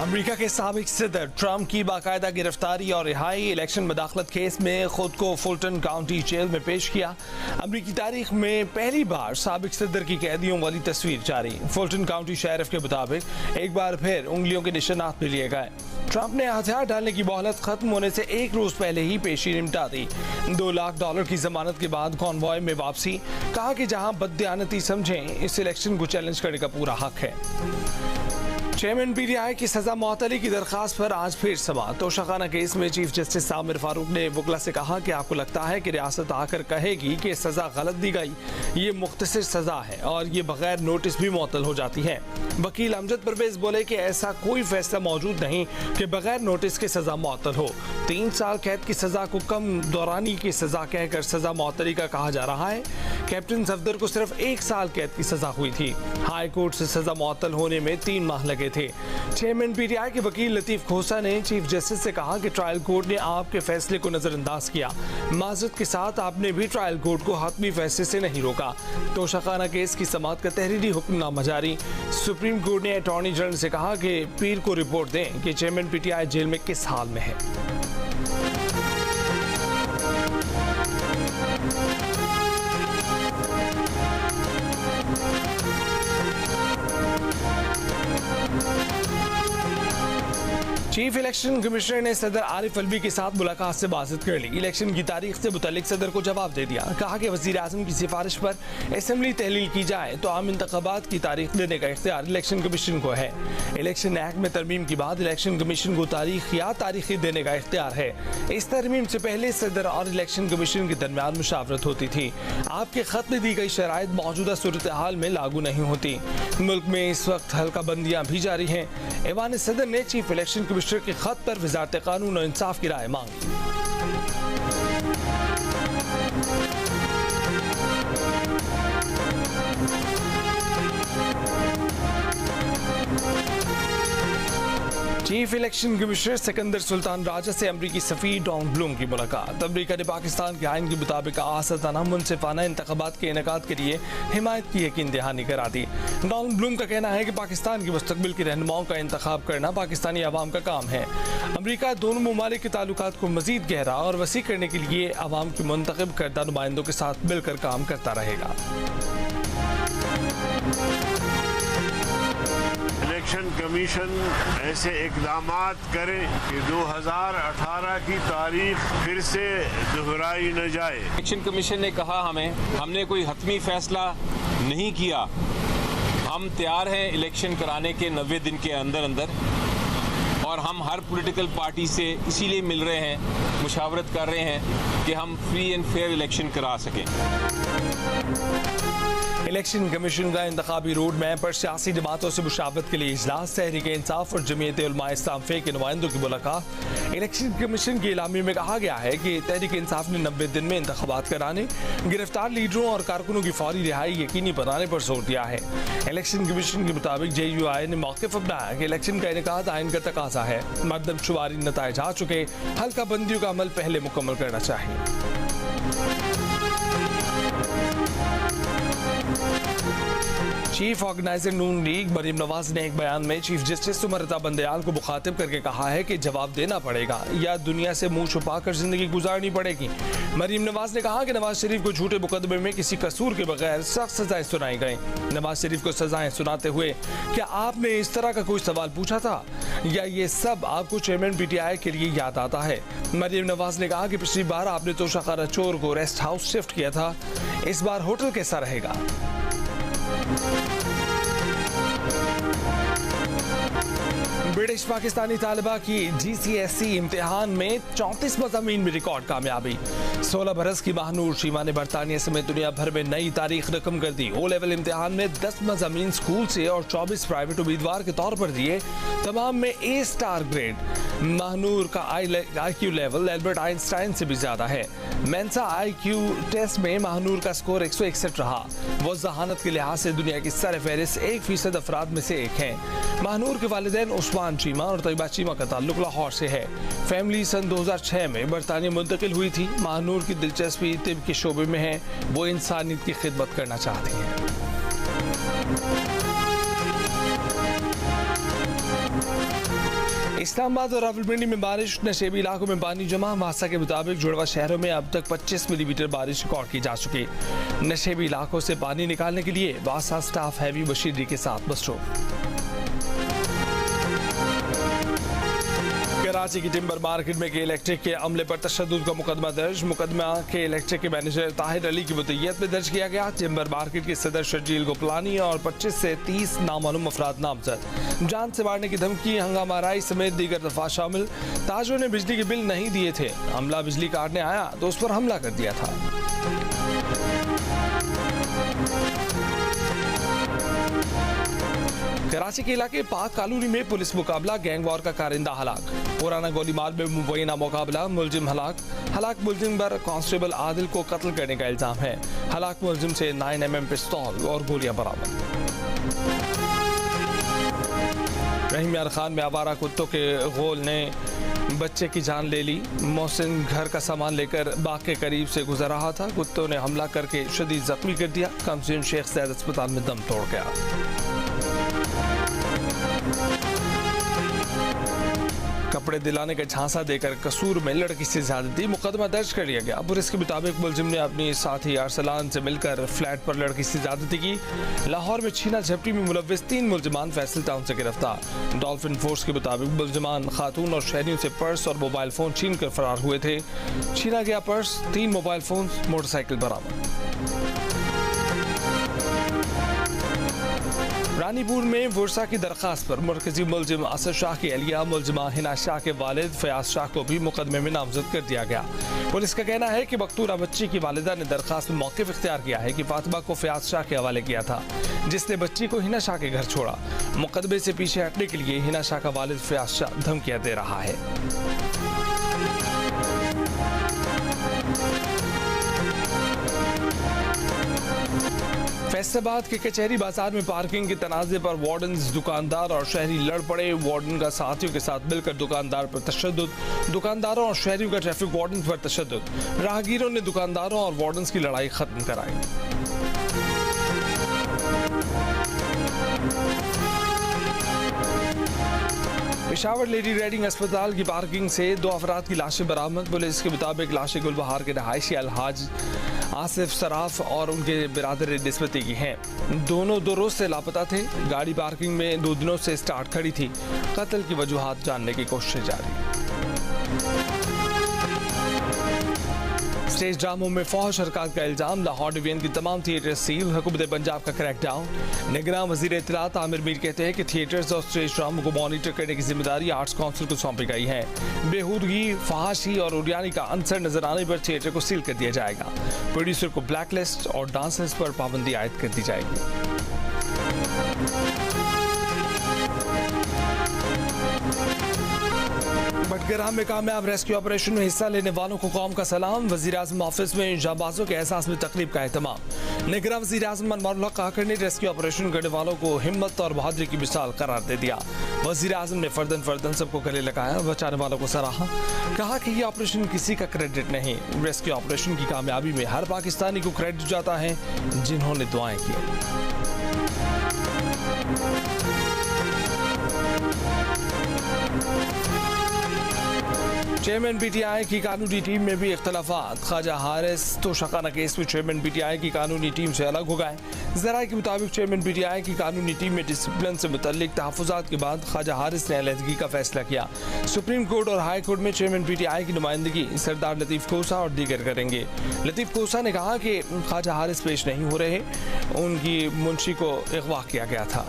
America के साबिक सदर ट्रंप की बाकायदा गिरफ्तारी और रिहाई। इलेक्शन मदाखलत केस में खुद को फुलटन काउंटी जेल में पेश किया। अमेरिकी तारीख में पहली बार साबिक सदर की कैदियों वाली तस्वीर जारी। फुलटन काउंटी शेरिफ के मुताबिक एक बार फिर उंगलियों के निशानात भी लिए गए। ट्रंप ने हथियार डालने की मोहलत खत्म होने से एक रोज पहले ही पेशी निपटा दी। $2 लाख की जमानत के बाद कॉन्वॉय में वापसी। कहा कि जहां बददियानती समझें, इस इलेक्शन को चैलेंज करने का पूरा हक है। चेयरमैन पीटीआई की सजा मुअत्तली की दरखास्त पर आज फिर समाअत। तोशाखाना केस में चीफ जस्टिस आमिर फारूक ने वकला से कहा कि आपको लगता है कि रियासत आकर कहेगी कि सजा गलत दी गई, ये मुख्तसर सजा है और ये बगैर नोटिस भी मुअत्तल हो जाती है। वकील अमजद परवेज बोले कि ऐसा कोई फैसला मौजूद नहीं कि बगैर नोटिस के सजा मुअत्तल हो। 3 साल कैद की सजा को कम दौरानी की सजा कहकर सजा मुअत्तली का कहा जा रहा है। कैप्टन सफदर को सिर्फ 1 साल कैद की सजा हुई थी। हाई कोर्ट से सजा मुअत्तल होने में 3 माह लगे थे। चेयरमैन पीटीआई के वकील लतीफ खोसा ने चीफ जस्टिस से कहा कि ट्रायल कोर्ट ने आपके फैसले को नजरअंदाज किया। माजरत के साथ आपने भी ट्रायल कोर्ट को हतमी फैसले से नहीं रोका। तोशाखाना केस की समाअत का तहरीरी हुक्मनामा जारी। सुप्रीम कोर्ट ने अटॉर्नी जनरल से कहा कि पीर को रिपोर्ट दें कि चेयरमैन पीटीआई जेल में किस हाल में है। चीफ इलेक्शन कमिश्नर ने सदर आरिफ अलवी के साथ मुलाकात से बातचीत कर ली। इलेक्शन की तारीख से मुतल्लिक सदर को जवाब दे दिया। कहा कि वज़ीर आज़म की सिफारिश पर असेंबली तहलील की जाए तो आम इंतखाबात की तारीख देने का इख्तियार इलेक्शन कमीशन को है। इलेक्शन एक्ट में तरमीम के बाद इलेक्शन कमीशन को तारीख या तारीखी देने का इख्तियार है। इस तरमीम से पहले सदर और इलेक्शन कमीशन के दरमियान मुशावरत होती थी। आपके खत में दी गई शराइत मौजूदा सूरत हाल में लागू नहीं होती। मुल्क में इस वक्त हल्का बंदियाँ भी जारी हैं। ऐवान सदर ने चीफ इलेक्शन कमिश्नर के खत पर वज़ारत कानून और इंसाफ की राय मांगी। Chief election commissioner Sikandar Sultan Raja से अमरीकी सफीर डॉन ब्लूम की मुलाकात। अमरीका ने पाकिस्तान के आइन के मुताबिक आज़ादाना मुनसिफाना इंतखाबात के इनेकाद के लिए हिमायत की यकीन दहानी करा दी। डॉन ब्लूम का कहना है कि पाकिस्तान के मुस्तकबिल के रहनुमाओं का इंतखाब करना पाकिस्तानी अवाम का काम है। अमरीका दोनों ममालिक के ताल्लुकात को मजीद गहरा और वसी करने के लिए अवाम के मुंतखब करदा नुमाइंदों के साथ मिलकर काम करता रहेगा। इलेक्शन कमीशन ऐसे इकदामात करे कि 2018 की तारीख फिर से दोहराई न जाए। इलेक्शन कमीशन ने कहा हमने कोई हतमी फैसला नहीं किया। हम तैयार हैं इलेक्शन कराने के 90 दिन के अंदर और हम हर पॉलिटिकल पार्टी से इसीलिए मिल रहे हैं, मुशावरत कर रहे हैं कि हम फ्री एंड फेयर इलेक्शन करा सकें। इलेक्शन कमीशन का इंतखाबी रोड मैप पर सियासी जमातों से मुशावरत के लिए इजलास। तहरीक इंसाफ और जमीयत उलमा इस्लाम फे के नुमाइंदों की मुलाकात। इलेक्शन कमीशन की इलामी में कहा गया है कि तहरीक इंसाफ ने 90 दिन में इंतखाबात कराने, गिरफ्तार लीडरों और कारकुनों की फौरी रिहाई यकीनी बनाने पर जोर दिया है। इलेक्शन कमीशन के मुताबिक JUI ने मौक़िफ़ अपनाया कि इलेक्शन का इनेकाद आइन का तकाजा है। मरदमशुमारी नताइज आ चुके, हल्का बंदियों का अमल पहले मुकम्मल करना चाहिए। चीफ ऑर्गेनाइजर नून लीग मरीम नवाज ने एक बयान में चीफ जस्टिस उमर रज़ा बंदयाल को मुखातिब करके कहा है कि जवाब देना पड़ेगा या दुनिया से मुंह छुपा कर जिंदगी गुजारनी पड़ेगी। मरीम नवाज ने कहा कि नवाज शरीफ को झूठे मुकदमे में किसी कसूर के बगैर सख्त सजाएं सुनाई गई। नवाज शरीफ को सजाएं सुनाते हुए क्या आपने इस तरह का कोई सवाल पूछा था या ये सब आपको चेयरमैन PTI के लिए याद आता है? मरीम नवाज ने कहा कि पिछली बार आपने तोशाखाना चोर को रेस्ट हाउस शिफ्ट किया था, इस बार होटल कैसा रहेगा? ब्रिटिश पाकिस्तानी तालिबा की GCSE इम्तिहान में 34 मज़ामीन में रिकॉर्ड कामयाबी। 16 बरस की महानूर शीमा ने बरतानिया समेत दुनिया भर में नई तारीख रकम कर दी। O लेवल इम्तिहान में 10 मज़ामीन स्कूल से और 24 प्राइवेट उम्मीदवार के तौर पर दिए। तमाम में A स्टार ग्रेड। महानूर का IQ लेवल एल्बर्ट आइंस्टाइन से भी ज्यादा है। मेंसा IQ टेस्ट में महानूर का स्कोर 161 रहा। वो जहानत के लिहाज से दुनिया की सरफहरिस्त 1% अफराद में से एक हैं। महानूर के वालिदैन उस्मान चीमा और तैयबा चीमा का ताल्लुक लाहौर से है। फैमिली सन 2006 में बरतानिया मुंतकिल हुई थी। महानूर की दिलचस्पी तिब के शोबे में है, वो इंसानियत की खिदमत करना चाहती हैं। इस्लामाबाद और रावलपिंडी में बारिश, नशेबी इलाकों में पानी जमा। वासा के मुताबिक जुड़वा शहरों में अब तक 25 मिलीमीटर बारिश रिकॉर्ड की जा चुकी। नशेबी इलाकों से पानी निकालने के लिए वासा स्टाफ हैवी मशीनरी के साथ मसरूफ। कराची की टिम्बर मार्केट में के इलेक्ट्रिक के अमले पर तशद्दुद का मुकदमा दर्ज। मुकदमा के इलेक्ट्रिक के मैनेजर ताहिर अली की मुतय्यत में दर्ज किया गया। टिम्बर मार्केट के सदर शर्जील गोपलानी और 25 से 30 नामालूम अफराद नामजद। जान से मारने की धमकी, हंगामा आराई समेत दीगर दफा शामिल। ताजरों ने बिजली के बिल नहीं दिए थे, अमला बिजली काटने आया तो उस पर हमला कर दिया था। कराची के इलाके पाक कॉलोनी में पुलिस मुकाबला, गैंग वॉर का कारिंदा हलाक। पुराना गोलीमार में मुबैना मुकाबला, मुलजिम हलाक मुलजिम पर कांस्टेबल आदिल को कत्ल करने का इल्जाम है। हलाक मुलजिम से 9mm पिस्तौल और गोलियां बरामद। रहीम यार खान में आवारा कुत्तों के गोल ने बच्चे की जान ले ली। मोहसिन घर का सामान लेकर बाग के करीब से गुजर रहा था, कुत्तों ने हमला करके शदीद जख्मी कर दिया। कमसीन शेख सैद अस्पताल में दम तोड़ गया। कपड़े दिलाने का झांसा देकर कसूर में लड़की से ज्यादती, मुकदमा दर्ज कर लिया गया। पुलिस के मुताबिक मुलजिम ने अपनी साथी अरसलान से मिलकर फ्लैट पर लड़की से ज्यादती की। लाहौर में छीना झपटी में मुलव्विस 3 मुलजिमान फैसल टाउन से गिरफ्तार। डॉल्फिन फोर्स के मुताबिक मुलजिमान खातून और शहरियों से पर्स और मोबाइल फोन छीन कर फरार हुए थे। छीना गया पर्स, 3 मोबाइल फोन, मोटरसाइकिल बरामद। रानीपुर में वर्षा की दरखास्त पर मरकजी मुलजिम असद शाह की अहलिया मुलजिमा हिना शाह के वालिद फयाज शाह को भी मुकदमे में नामजद कर दिया गया। पुलिस का कहना है कि मकतूरा बच्ची की वालिदा ने दरखास्त में मौक़िफ़ इख्तियार किया है कि फातिमा को फयाज शाह के हवाले किया था, जिसने बच्ची को हिना शाह के घर छोड़ा। मुकदमे से पीछे हटने के लिए हिना शाह का वालिद फयाज शाह धमकियां दे रहा है। फैसलाबाद के कचहरी बाजार में पार्किंग के तनाज़े पर वार्डन, दुकानदार और शहरी लड़ पड़े। वार्डन का साथियों के साथ मिलकर दुकानदार पर तशद्दुद, दुकानदारों और शहरियों का ट्रैफिक वार्डन पर तशद्दुद। राहगीरों ने दुकानदारों और वार्डन की लड़ाई खत्म कराई। पेशावर लेडी रेडिंग अस्पताल की पार्किंग से 2 अफराद की लाशें बरामद। पुलिस के मुताबिक लाशें गुलबहार के रहायशी अलहाज आसिफ सराफ और उनके बिरादर निस्बती की हैं। दोनों 2 रोज से लापता थे। गाड़ी पार्किंग में 2 दिनों से स्टार्ट खड़ी थी। कत्ल की वजूहात जानने की कोशिश जारी। स्टेज ड्रामों में फौज हरकत का इल्जाम, लाहौर डिवीजन की तमाम थिएटर सील। हुकूमत पंजाब का क्रैकडाउन। निगरान वजीर इत्तलात आमिर मीर कहते हैं कि थिएटर्स और स्टेज ड्रामों को मॉनिटर करने की जिम्मेदारी आर्ट्स काउंसिल को सौंपी गई है। बेहूदगी, फहाशी और उड़ियानी का अंसर नजर आने पर थिएटर को सील कर दिया जाएगा। प्रोड्यूसर को ब्लैकलिस्ट और डांसर्स पर पाबंदी आयद कर दी जाएगी। बटगरहा में कामयाब रेस्क्यू ऑपरेशन में हिस्सा लेने वालों को कौम का सलाम। वज़ीर-ए-आज़म ऑफिस में जांबाजों के एहसास में तकरीब का एहतमाम। निगरान वज़ीर-ए-आज़म मनमोहन काकर ने रेस्क्यू ऑपरेशन करने वालों को हिम्मत और बहादुरी की मिसाल करार दे दिया। वज़ीर-ए-आज़म ने फर्दन सबको गले लगाया, बचाने वालों को सराहा। कहा कि ये ऑपरेशन किसी का क्रेडिट नहीं, रेस्क्यू ऑपरेशन की कामयाबी में हर पाकिस्तानी को क्रेडिट जाता है जिन्होंने दुआएं की। चेयरमैन पीटीआई की कानूनी टीम में भी इख्तलाफात। ख्वाजा हारिस तोशाखाना केस में चेयरमैन पीटीआई की कानूनी टीम से अलग हो गए। ज़राए के मुताबिक चेयरमैन पीटीआई की कानूनी टीम में डिसिप्लिन से मुतल्लिक तहफ़्फ़ुज़ात के बाद ख्वाजा हारिस ने अलहदगी का फैसला किया। सुप्रीम कोर्ट और हाई कोर्ट में चेयरमैन पीटीआई की नुमाइंदगी सरदार लतीफ़ कोसा और दीगर करेंगे। लतीफ़ कोसा ने कहा कि ख्वाजा हारिस पेश नहीं हो रहे, उनकी मुंशी को अगवा किया गया था।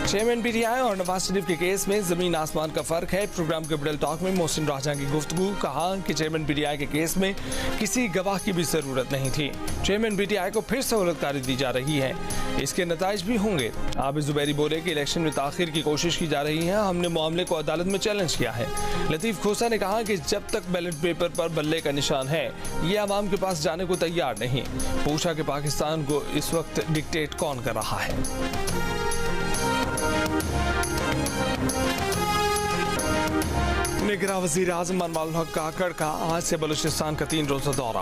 चेयरमैन पीटीआई और नवाज शरीफ के केस में जमीन आसमान का फर्क है। प्रोग्राम कैपिटल टॉक में मोहसिन राजा की गुफ्तगू। कहा कि चेयरमैन पीटीआई के केस में किसी गवाह की भी जरूरत नहीं थी। चेयरमैन पीटीआई को फिर सहूलतकारी दी जा रही है, इसके नताइज भी होंगे। आबिद जुबैरी बोले कि इलेक्शन में ताखिर की कोशिश की जा रही है, हमने मामले को अदालत में चैलेंज किया है। लतीफ़ खोसा ने कहा कि जब तक बैलेट पेपर पर बल्ले का निशान है, ये आवाम के पास जाने को तैयार नहीं। पूछा कि पाकिस्तान को इस वक्त डिक्टेट कौन कर रहा है। निगरान वज़ीर आज़म मनवाल हक काकड़ का आज से बलूचिस्तान का 3 रोज़ा दौरा।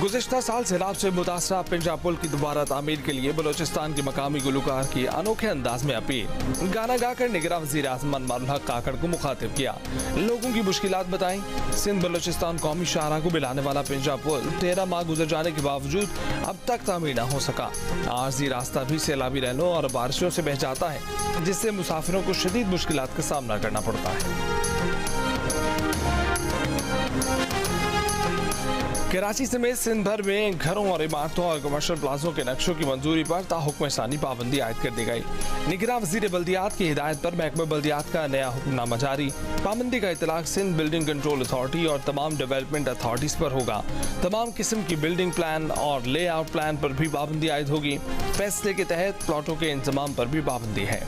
गुज़िश्ता साल सैलाब से मुतासरा पंजाब पुल की दोबारा तामीर के लिए बलूचिस्तान के मकामी गुलकार की अनोखे अंदाज में अपील। गाना गाकर निगरान वज़ीर आज़म मनवाल हक काकड़ को मुखातिब किया, लोगों की मुश्किलात बताई। सिंध बलूचिस्तान कौमी शाहराह को मिलाने वाला पंजाब पुल 13 माह गुजर जाने के बावजूद अब तक तामीर न हो सका। आरजी रास्ता भी सैलाबी रैलों और बारिशों से बह जाता है, जिससे मुसाफिरों को शदीद मुश्किलात का सामना करना पड़ता है। कराची समेत सिंध भर में घरों और इमारतों और कमर्शियल प्लाजों के नक्शों की मंजूरी पर ताहुक्म सानी पाबंदी आयद कर दी गई। निगरान वज़ीर बल्दियात की हिदायत पर महकमा बल्दियात का नया हुक्मनामा जारी। पाबंदी का इतलाक सिंध बिल्डिंग कंट्रोल अथॉरिटी और तमाम डेवलपमेंट अथॉरिटीज पर होगा। तमाम किस्म की बिल्डिंग प्लान और लेआउट प्लान पर भी पाबंदी आयद होगी। फैसले के तहत प्लॉटों के इंतजाम पर भी पाबंदी है।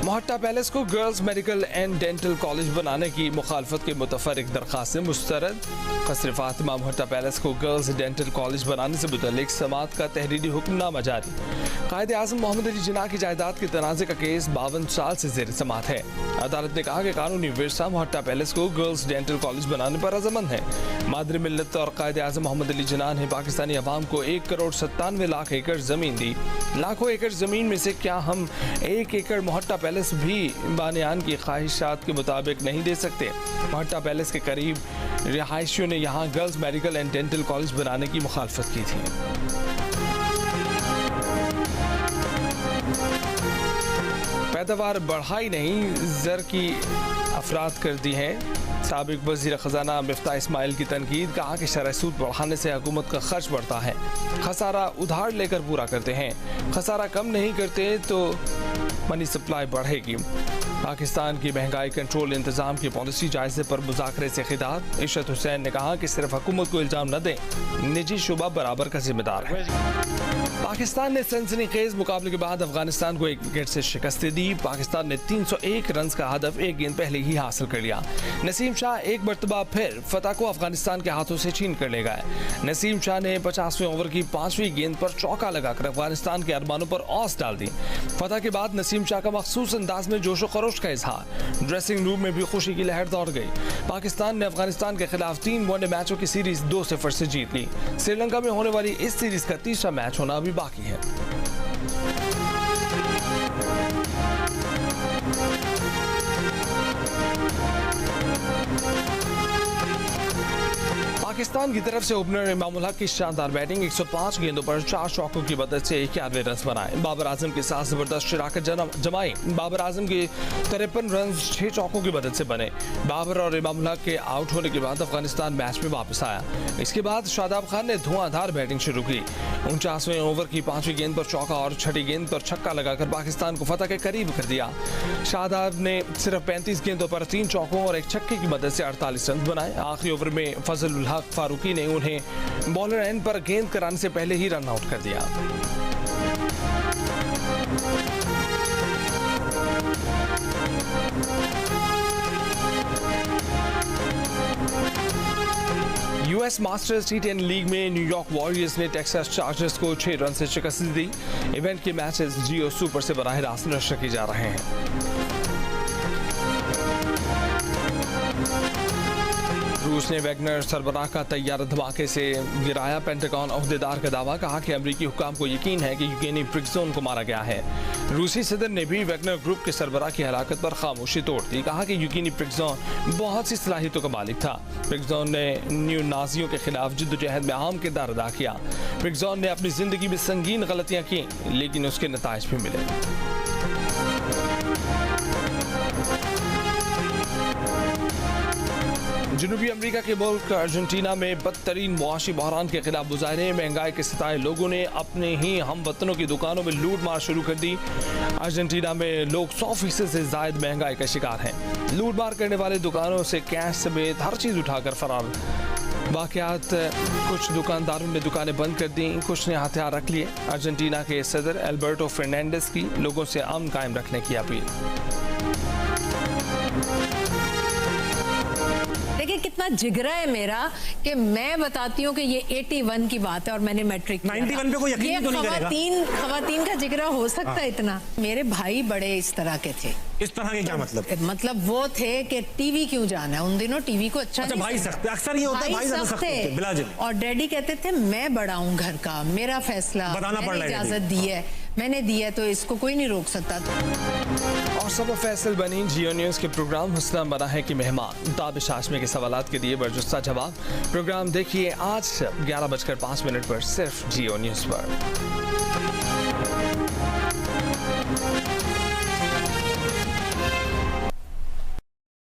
मोहट्टा पैलेस को girls medical and dental college बनाने की मुखालफत के मुतफर्रिक दरख्वास्त से मुस्तरद। कसर फातिमा मोहट्टा पैलेस को गर्ल्स डेंटल कॉलेज बनाने से मुतल्लिक समात का तहरीरी हुक्मनामा जारी। कायदे आज़म मोहम्मद अली जिन्ना की जायदाद के तनाज़े का केस 52 साल से ज़ेर समात है। अदालत ने कहा कि कानूनी विरसा मोहट्टा पैलेस को गर्ल्स डेंटल कॉलेज बनाने पर रज़ामंद है। मादर मिल्लत और कायदे आज़म मोहम्मद अली जिन्ना ने पाकिस्तानी अवाम को 1,97,00,000 एकड़ ज़मीन दी। लाखों एकड़ ज़मीन में से क्या हम 1 एकड़ मोहट्टा पैलेस भी बानियान की ख्वाहिशात के मुताबिक नहीं दे सकते? मोहट्टा पैलेस के करीब रिहायशियों ने यहाँ girls medical and dental college बनाने की मुखालफत की थी। पैदावार बढ़ाई नहीं, ज़र की अफराद कर दी है। साबिक वज़ीर ख़जाना मिफ्ता इस्माइल की तनकीद, कहा कि शरह सूद बढ़ाने से हुकूमत का खर्च बढ़ता है। खसारा उधार लेकर पूरा करते हैं, खसारा कम नहीं करते तो मनी सप्लाई बढ़ेगी। पाकिस्तान की महंगाई कंट्रोल इंतजाम की पॉलिसी जायजे पर मुज़ाकरे से खिताब। इशरत हुसैन ने कहा कि सिर्फ हुकूमत को इल्जाम न दें, निजी शुबा बराबर का जिम्मेदार है। पाकिस्तान ने सनसनीखेज मुकाबले के बाद अफगानिस्तान को 1 विकेट से शिकस्त दी। पाकिस्तान ने 301 रन का हदफ 1 गेंद पहले ही हासिल कर लिया। नसीम शाह एक मरतबा फिर फतह को अफगानिस्तान के हाथों से छीन कर ले गए। नसीम शाह ने 50वें ओवर की 5वीं गेंद पर चौका लगाकर अफगानिस्तान के अरमानों पर औस डाल दी। फतह के बाद नसीम शाह का मखसूस अंदाज में जोशो खरोश का इजहार। ड्रेसिंग रूम में भी खुशी की लहर दौड़ गई। पाकिस्तान ने अफगानिस्तान के खिलाफ 3 वनडे मैचों की सीरीज 2-0 से जीत ली। श्रीलंका में होने वाली इस सीरीज का तीसरा मैच होना अभी बाकी है। पाकिस्तान की तरफ से ओपनर इमामुल हक की शानदार बैटिंग। 105 गेंदों पर 4 चौकों की मदद से 91 रन बनाए। बाबर आजम के साथ जबरदस्त शराकत जमाई। बाबर आजम के 53 रन 6 चौकों की मदद से बने। बाबर और इमामुल हक के आउट होने के बाद अफगानिस्तान मैच में वापस आया। इसके बाद शादाब खान ने धुआंधार बैटिंग शुरू की। 49वें ओवर की 5वीं गेंद पर चौका और 6ठी गेंद पर छक्का लगाकर पाकिस्तान को फतह के करीब कर दिया। शादाब ने सिर्फ 35 गेंदों पर 3 चौकों और 1 छक्के की मदद से 48 रन बनाए। आखिरी ओवर में फजल उल हक फारूकी ने उन्हें बॉलर एंड पर गेंद कराने से पहले ही रन आउट कर दिया। यूएस मास्टर्स T10 लीग में न्यूयॉर्क वॉरियर्स ने टेक्सास चार्जर्स को 6 रन से शिकस्त दी। इवेंट के मैचेस जियो सुपर से बराह रास्त नशर किए जा रहे हैं। रूस ने वैगनर सरबराह का तैयारा धमाके से गिराया। पेंटागन अहदेदार का दावा, कहा कि अमरीकी हुकाम को यकीन है कि यूकेनी प्रिगजोन को मारा गया है। रूसी सदर ने भी वैगनर ग्रुप के सरबराह की हलाकत पर खामोशी तोड़ दी। कहा कि यूकेनी प्रिगजोन बहुत सी सलाहियतों का मालिक था। प्रिगजोन ने न्यू नाजियों के खिलाफ जिद्दोजहद में अहम किरदार अदा किया। प्रिगजोन ने अपनी जिंदगी में संगीन गलतियां की, लेकिन उसके नताइज भी मिले। जनूबी अमेरिका के मुल्क अर्जेंटीना में बदतरीन मुआशी बहरान के खिलाफ मुजाहरे। महंगाई के सताए लोगों ने अपने ही हम वतनों की दुकानों में लूट मार शुरू कर दी। अर्जेंटीना में लोग 100% से ज्यादा महंगाई का शिकार हैं। लूट मार करने वाले दुकानों से कैश समेत हर चीज उठाकर फरार। वाकयात, कुछ दुकानदारों ने दुकानें बंद कर दी, कुछ ने हथियार रख लिए। अर्जेंटीना के सदर एल्बर्टो फर्नांडिस की लोगों से अमन कायम रखने की अपील। देखिए कितना इतना जिगरा है मेरा कि मैं बताती हूँ कि ये 81 की बात है और मैंने मैट्रिक 91 पे कोई यकीन तो नहीं करेगा। खवातीन का जिगरा हो सकता है इतना। मेरे भाई बड़े इस तरह के थे। इस तरह के क्या मतलब? मतलब वो थे कि टीवी क्यों जाना है, उन दिनों टीवी को अच्छा नहीं भाई सख्त, अक्सर ये होता है भाई सख्त थे बिलाजिल। और डैडी कहते थे मैं बड़ा हूँ घर का, मेरा फैसला, मैंने इजाजत दी है, मैंने दी है, तो इसको कोई नहीं रोक सकता। और सब फैसल बनी जियो न्यूज़ के प्रोग्राम हुस्ना बना है कि मेहमान ताबिश हाशमी के सवालात के दिए बरजुस्ता जवाब। प्रोग्राम देखिए आज 11:05 पर सिर्फ जियो न्यूज़ पर।